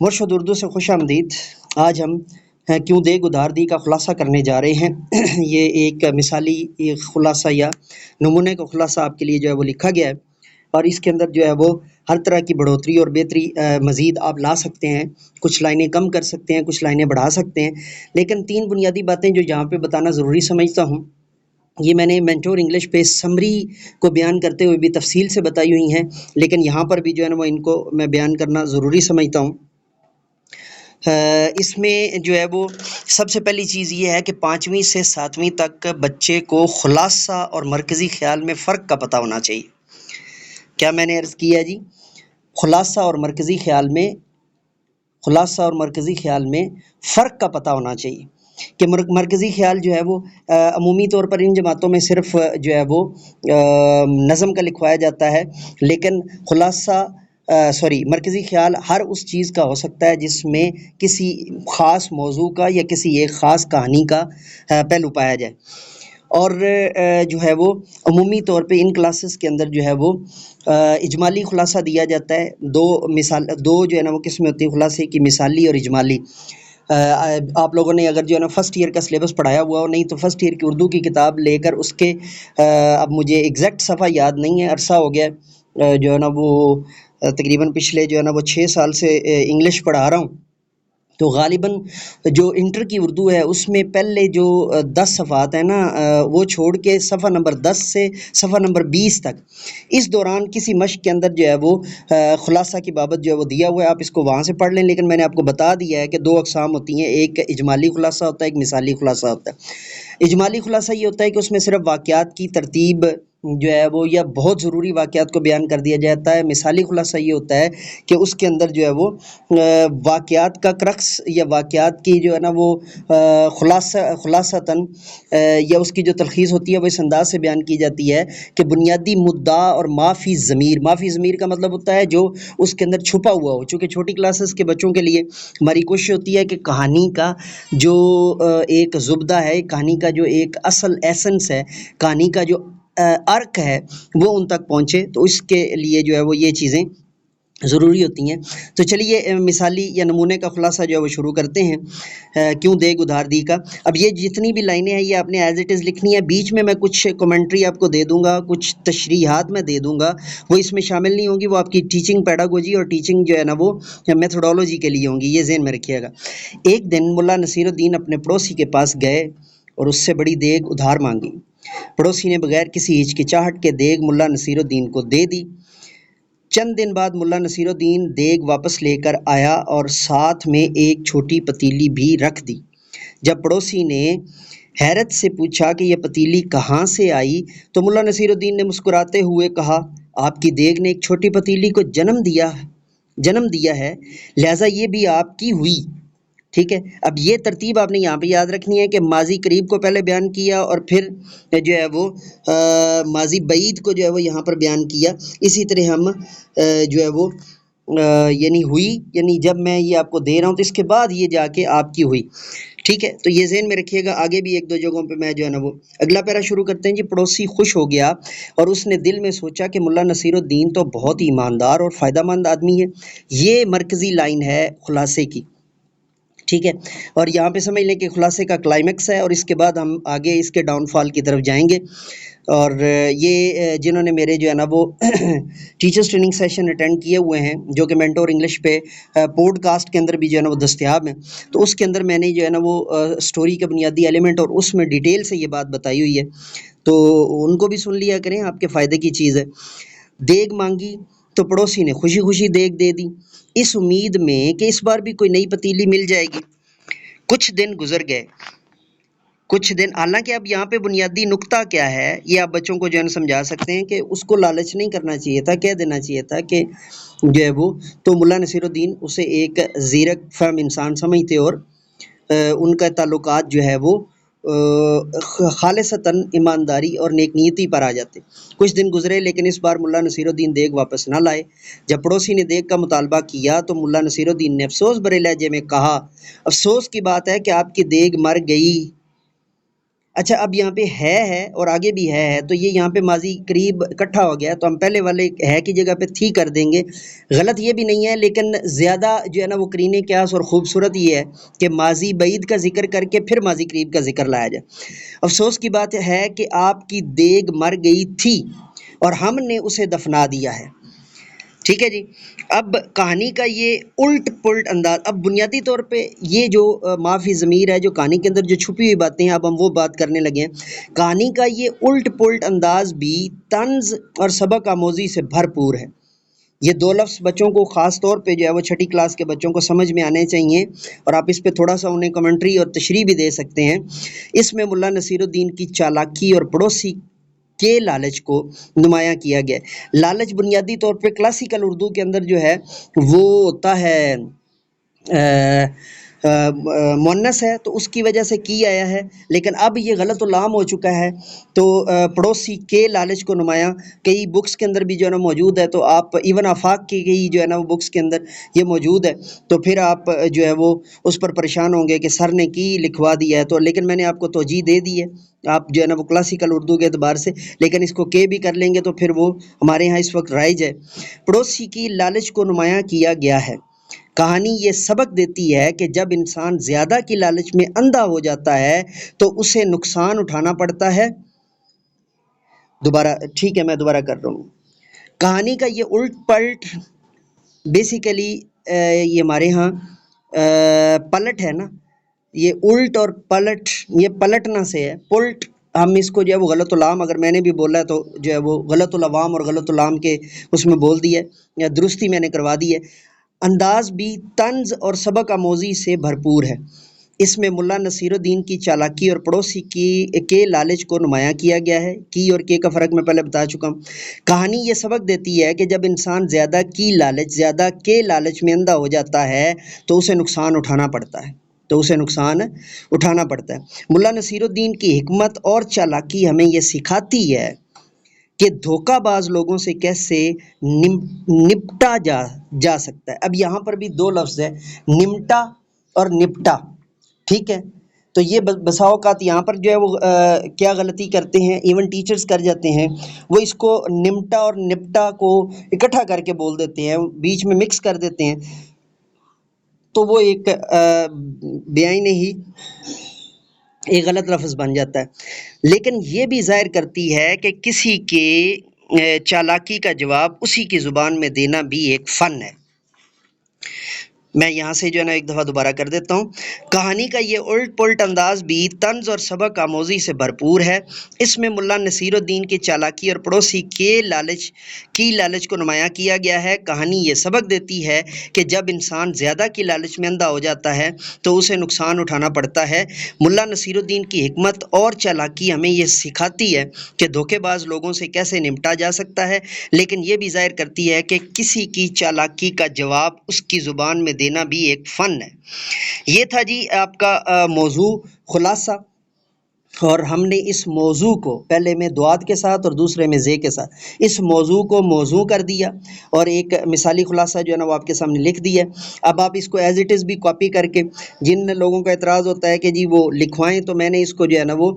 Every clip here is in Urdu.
مرشد اردو سے خوش آمدید۔ آج ہم کیوں دیگ ادھار دی کا خلاصہ کرنے جا رہے ہیں۔ یہ ایک مثالی خلاصہ یا نمونے کا خلاصہ آپ کے لیے جو ہے وہ لکھا گیا ہے، اور اس کے اندر جو ہے وہ ہر طرح کی بڑھوتری اور بہتری مزید آپ لا سکتے ہیں۔ کچھ لائنیں کم کر سکتے ہیں، کچھ لائنیں بڑھا سکتے ہیں، لیکن تین بنیادی باتیں جو یہاں پہ بتانا ضروری سمجھتا ہوں، یہ میں نے مینٹور انگلش پہ سمری کو بیان کرتے ہوئے بھی تفصیل سے بتائی ہوئی ہیں، لیکن یہاں پر بھی جو ہے نا وہ ان کو میں بیان کرنا ضروری سمجھتا ہوں۔ اس میں جو ہے وہ سب سے پہلی چیز یہ ہے کہ 5ویں سے 7ویں تک بچے کو خلاصہ اور مرکزی خیال میں فرق کا پتہ ہونا چاہیے۔ کیا میں نے عرض کیا جی؟ خلاصہ اور مرکزی خیال میں فرق کا پتہ ہونا چاہیے کہ مرکزی خیال جو ہے وہ عمومی طور پر ان جماعتوں میں صرف جو ہے وہ نظم کا لکھوایا جاتا ہے، لیکن مرکزی خیال ہر اس چیز کا ہو سکتا ہے جس میں کسی خاص موضوع کا یا کسی ایک خاص کہانی کا پہلو پایا جائے۔ اور جو ہے وہ عمومی طور پہ ان کلاسز کے اندر جو ہے وہ اجمالی خلاصہ دیا جاتا ہے۔ دو جو ہے نا وہ قسمیں ہوتی ہیں خلاصے کی، مثالی اور اجمالی۔ آپ لوگوں نے اگر جو ہے نا فرسٹ ایئر کا سلیبس پڑھایا ہوا ہو، نہیں تو فرسٹ ایئر کی اردو کی کتاب لے کر اس کے اب مجھے ایگزیکٹ صفحہ یاد نہیں ہے، عرصہ ہو گیا جو ہے نا وہ تقریباً پچھلے جو ہے نا وہ 6 سال سے انگلش پڑھا رہا ہوں، تو غالباً جو انٹر کی اردو ہے اس میں پہلے جو 10 صفحات ہیں نا، وہ چھوڑ کے صفحہ نمبر 10 سے صفحہ نمبر 20 تک اس دوران کسی مشق کے اندر جو ہے وہ خلاصہ کی بابت جو ہے وہ دیا ہوا ہے، آپ اس کو وہاں سے پڑھ لیں۔ لیکن میں نے آپ کو بتا دیا ہے کہ 2 اقسام ہوتی ہیں، ایک اجمالی خلاصہ ہوتا ہے، ایک مثالی خلاصہ ہوتا ہے۔ اجمالی خلاصہ یہ ہوتا ہے کہ اس میں صرف واقعات کی ترتیب جو ہے وہ یا بہت ضروری واقعات کو بیان کر دیا جاتا ہے۔ مثالی خلاصہ یہ ہوتا ہے کہ اس کے اندر جو ہے وہ واقعات کا کرکس یا واقعات کی جو ہے نا وہ خلاصتاً یا اس کی جو تلخیص ہوتی ہے وہ اس انداز سے بیان کی جاتی ہے کہ بنیادی مدعا اور معافی ضمیر کا مطلب ہوتا ہے جو اس کے اندر چھپا ہوا ہو۔ چونکہ چھوٹی کلاسز کے بچوں کے لیے ہماری کوشش ہوتی ہے کہ کہانی کا جو ایک زبدہ ہے، کہانی کا جو ایک اصل ایسنس ہے، کہانی کا جو ارک ہے وہ ان تک پہنچے، تو اس کے لیے جو ہے وہ یہ چیزیں ضروری ہوتی ہیں۔ تو چلیے مثالی یا نمونے کا خلاصہ جو ہے وہ شروع کرتے ہیں کیوں دیگ ادھار دی کا۔ اب یہ جتنی بھی لائنیں ہیں یہ آپ نے ایز اٹ از لکھنی ہے، بیچ میں کچھ کمنٹری آپ کو دے دوں گا، کچھ تشریحات میں دے دوں گا، وہ اس میں شامل نہیں ہوں گی، وہ آپ کی ٹیچنگ پیڈاگوجی اور ٹیچنگ جو ہے نا وہ میتھڈولوجی کے لیے ہوں گی، یہ ذہن میں رکھیے گا۔ ایک دن ملا نصیر الدین اپنے پڑوسی کے پاس گئے اور اس سے بڑی دیگ ادھار مانگی۔ پڑوسی نے بغیر کسی ہچکچاہٹ کے دیگ ملا نصیر الدین کو دے دی۔ چند دن بعد ملا نصیر الدین دیگ واپس لے کر آیا اور ساتھ میں ایک چھوٹی پتیلی بھی رکھ دی۔ جب پڑوسی نے حیرت سے پوچھا کہ یہ پتیلی کہاں سے آئی تو ملا نصیر الدین نے مسکراتے ہوئے کہا، آپ کی دیگ نے ایک چھوٹی پتیلی کو جنم دیا ہے، لہٰذا یہ بھی آپ کی ہوئی۔ ٹھیک ہے، اب یہ ترتیب آپ نے یہاں پہ یاد رکھنی ہے کہ ماضی قریب کو پہلے بیان کیا اور پھر جو ہے وہ ماضی بعید کو جو ہے وہ یہاں پر بیان کیا۔ اسی طرح ہم جو ہے وہ یعنی ہوئی، یعنی جب میں یہ آپ کو دے رہا ہوں تو اس کے بعد یہ جا کے آپ کی ہوئی۔ ٹھیک ہے، تو یہ ذہن میں رکھیے گا۔ آگے بھی 1-2 جگہوں پہ میں جو ہے نا وہ اگلا پیرا شروع کرتے ہیں جی۔ پڑوسی خوش ہو گیا اور اس نے دل میں سوچا کہ ملا نصیر الدین تو بہت ہی ایماندار اور فائدہ مند آدمی ہے۔ یہ مرکزی لائن ہے خلاصے کی، ٹھیک ہے، اور یہاں پہ سمجھ لیں کہ خلاصے کا کلائمیکس ہے، اور اس کے بعد ہم آگے اس کے ڈاؤن فال کی طرف جائیں گے۔ اور یہ جنہوں نے میرے جو ہے نا وہ ٹیچرز ٹریننگ سیشن اٹینڈ کیے ہوئے ہیں، جو کہ مینٹور انگلش پہ پوڈ کاسٹ کے اندر بھی جو ہے نا وہ دستیاب ہیں، تو اس کے اندر میں نے جو ہے نا وہ سٹوری کا بنیادی ایلیمنٹ اور اس میں ڈیٹیل سے یہ بات بتائی ہوئی ہے، تو ان کو بھی سن لیا کریں، آپ کے فائدے کی چیز ہے۔ دیگ مانگی تو پڑوسی نے خوشی خوشی دیگ دے دی، اس امید میں کہ اس بار بھی کوئی نئی پتیلی مل جائے گی۔ کچھ دن گزر گئے، حالانکہ اب یہاں پہ بنیادی نقطہ کیا ہے یہ آپ بچوں کو جو ہے نا سمجھا سکتے ہیں کہ اس کو لالچ نہیں کرنا چاہیے تھا، کہہ دینا چاہیے تھا کہ جو ہے وہ تو ملا نصیر الدین اسے ایک زیرک فہم انسان سمجھتے اور ان کا تعلقات جو ہے وہ خالصتاً ایمانداری اور نیک نیتی پر آ جاتے۔ کچھ دن گزرے لیکن اس بار ملا نصیر الدین دیگ واپس نہ لائے۔ جب پڑوسی نے دیگ کا مطالبہ کیا تو ملا نصیر الدین نے افسوس بھرے لہجے میں کہا، افسوس کی بات ہے کہ آپ کی دیگ مر گئی۔ اچھا اب یہاں پہ ہے اور آگے بھی ہے تو یہ یہاں پہ ماضی قریب اکٹھا ہو گیا، تو ہم پہلے والے ہے کی جگہ پہ تھی کر دیں گے، غلط یہ بھی نہیں ہے، لیکن زیادہ جو ہے نا وہ قرین قیاس اور خوبصورت یہ ہے کہ ماضی بعید کا ذکر کر کے پھر ماضی قریب کا ذکر لایا جائے۔ افسوس کی بات ہے کہ آپ کی دیگ مر گئی تھی اور ہم نے اسے دفنا دیا ہے، ٹھیک ہے جی۔ اب کہانی کا یہ الٹ پلٹ انداز، اب بنیادی طور پہ یہ جو معافی ضمیر ہے، جو کہانی کے اندر جو چھپی ہوئی باتیں ہیں، اب ہم وہ بات کرنے لگے ہیں۔ کہانی کا یہ الٹ پلٹ انداز بھی طنز اور سبق آموزی سے بھرپور ہے۔ یہ دو لفظ بچوں کو خاص طور پہ جو ہے وہ چھٹی کلاس کے بچوں کو سمجھ میں آنے چاہیے، اور آپ اس پہ تھوڑا سا انہیں کمنٹری اور تشریح بھی دے سکتے ہیں۔ اس میں ملا نصیر الدین کی چالاکی اور پڑوسی کے لالچ کو نمایاں کیا گیا ہے۔ لالچ بنیادی طور پہ کلاسیکل اردو کے اندر جو ہے وہ ہوتا ہے مؤنث ہے، تو اس کی وجہ سے کی آیا ہے، لیکن اب یہ غلط اللام ہو چکا ہے، تو پڑوسی کے لالچ کو نمایاں کئی بکس کے اندر بھی جو ہے نا موجود ہے، تو آپ ایون آفاق کی گئی جو ہے نا وہ بکس کے اندر یہ موجود ہے، تو پھر آپ جو ہے وہ اس پر پریشان ہوں گے کہ سر نے کی لکھوا دیا ہے، تو لیکن میں نے آپ کو توجیہ دے دی ہے، آپ جو ہے نا وہ کلاسیکل اردو کے اعتبار سے، لیکن اس کو کے بھی کر لیں گے تو پھر وہ ہمارے یہاں اس وقت رائج ہے۔ پڑوسی کی لالچ کو نمایاں کیا گیا ہے۔ کہانی یہ سبق دیتی ہے کہ جب انسان زیادہ کی لالچ میں اندھا ہو جاتا ہے تو اسے نقصان اٹھانا پڑتا ہے۔ دوبارہ ٹھیک ہے، میں دوبارہ کر رہا ہوں۔ کہانی کا یہ الٹ پلٹ بیسیکلی یہ ہمارے ہاں پلٹ ہے نا، یہ الٹ اور پلٹ، یہ پلٹنا سے ہے، پلٹ ہم اس کو جو ہے وہ غلط اللام، اگر میں نے بھی بولا ہے تو جو ہے وہ غلط العوام اور غلط اللام کے اس میں بول دی ہے، یا درستی میں نے کروا دی ہے۔ انداز بھی طنز اور سبق آموزی سے بھرپور ہے۔ اس میں ملا نصیر الدین کی چالاکی اور پڑوسی کے لالچ کو نمایاں کیا گیا ہے۔ کی اور کے کا فرق میں پہلے بتا چکا ہوں۔ کہانی یہ سبق دیتی ہے کہ جب انسان زیادہ کے لالچ میں اندھا ہو جاتا ہے تو اسے نقصان اٹھانا پڑتا ہے۔ ملا نصیر الدین کی حکمت اور چالاکی ہمیں یہ سکھاتی ہے کہ دھوکہ باز لوگوں سے کیسے نپٹا جا سکتا ہے۔ اب یہاں پر بھی دو لفظ ہے، نمٹا اور نپٹا، ٹھیک ہے، تو یہ بسا اوقات یہاں پر جو ہے وہ کیا غلطی کرتے ہیں، ایون ٹیچرز کر جاتے ہیں، وہ اس کو نمٹا اور نپٹا کو اکٹھا کر کے بول دیتے ہیں، بیچ میں مکس کر دیتے ہیں، تو وہ ایک بیائی ہی ایک غلط لفظ بن جاتا ہے۔ لیکن یہ بھی ظاہر کرتی ہے کہ کسی کے چالاکی کا جواب اسی کی زبان میں دینا بھی ایک فن ہے۔ میں یہاں سے جو ہے نا ایک دفعہ دوبارہ کر دیتا ہوں۔ کہانی کا یہ الٹ پلٹ انداز بھی طنز اور سبق آموزی سے بھرپور ہے۔ اس میں ملا نصیر الدین کی چالاکی اور پڑوسی کے لالچ کو نمایاں کیا گیا ہے۔ کہانی یہ سبق دیتی ہے کہ جب انسان زیادہ کی لالچ میں اندھا ہو جاتا ہے تو اسے نقصان اٹھانا پڑتا ہے۔ ملا نصیر الدین کی حکمت اور چالاکی ہمیں یہ سکھاتی ہے کہ دھوکے باز لوگوں سے کیسے نمٹا جا سکتا ہے، لیکن یہ بھی ظاہر کرتی ہے کہ کسی کی چالاکی کا جواب اس کی زبان میں دینا بھی ایک فن ہے۔ یہ تھا جی آپ کا موضوع خلاصہ، اور ہم نے اس موضوع کو پہلے میں دعات کے ساتھ اور دوسرے میں زے کے ساتھ اس موضوع کو موضوع کر دیا، اور ایک مثالی خلاصہ جو ہے نا وہ آپ کے سامنے لکھ دیا۔ اب آپ اس کو ایز اٹ از بھی کاپی کر کے، جن لوگوں کا اعتراض ہوتا ہے کہ جی وہ لکھوائیں، تو میں نے اس کو جو ہے نا وہ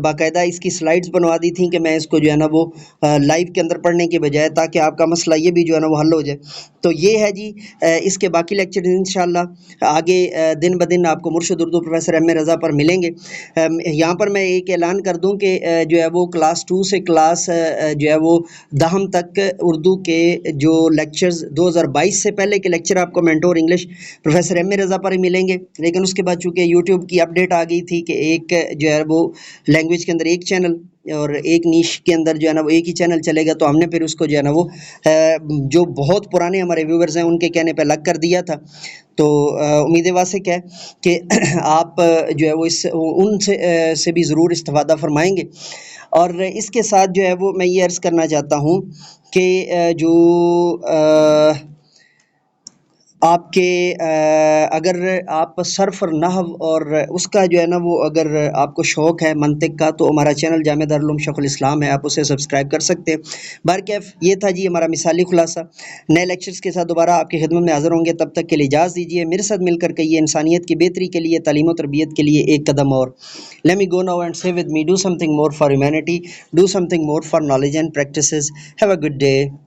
باقاعدہ اس کی سلائڈز بنوا دی تھیں کہ میں اس کو جو ہے نا وہ لائیو کے اندر پڑھنے کے بجائے، تاکہ آپ کا مسئلہ یہ بھی جو ہے نا وہ حل ہو جائے۔ تو یہ ہے جی اس کے باقی لیکچر انشاءاللہ آگے دن بدن آپ کو مرشد اردو پروفیسر ایم اے رضا پر ملیں گے۔ یہاں پر میں ایک اعلان کر دوں کہ جو ہے وہ کلاس 2 سے کلاس جو ہے وہ 10 تک اردو کے جو لیکچرز 2022 سے پہلے کے لیکچر آپ کو مینٹور انگلش پروفیسر ایم اے رضا پر ہی ملیں گے، لیکن اس کے بعد چونکہ یوٹیوب کی اپڈیٹ آ گئی تھی کہ ایک جو ہے وہ لینگویج کے اندر ایک چینل اور ایک نیش کے اندر جو ہے نا وہ ایک ہی چینل چلے گا، تو ہم نے پھر اس کو جو ہے نا وہ جو بہت پرانے ہمارے ویورز ہیں ان کے کہنے پہ الگ کر دیا تھا۔ تو امید واسق ہے کہ آپ جو ہے وہ ان سے بھی ضرور استفادہ فرمائیں گے۔ اور اس کے ساتھ جو ہے وہ میں یہ عرض کرنا چاہتا ہوں کہ جو آپ کے اگر آپ صرف اور نحو اور اس کا جو ہے نا وہ اگر آپ کو شوق ہے منطق کا تو ہمارا چینل جامعہ دارالعلوم شیخ الاسلام ہے، آپ اسے سبسکرائب کر سکتے ہیں۔ بہرکیف یہ تھا جی ہمارا مثالی خلاصہ، نئے لیکچرز کے ساتھ دوبارہ آپ کی خدمت میں حاضر ہوں گے، تب تک کے لیے اجازت دیجیے، میرے ساتھ مل کر کہیے انسانیت کی بہتری کے لیے، تعلیم و تربیت کے لیے ایک قدم اور۔ Let me go now and say with me, do something more for humanity, do something more for knowledge and practices. Have a good day.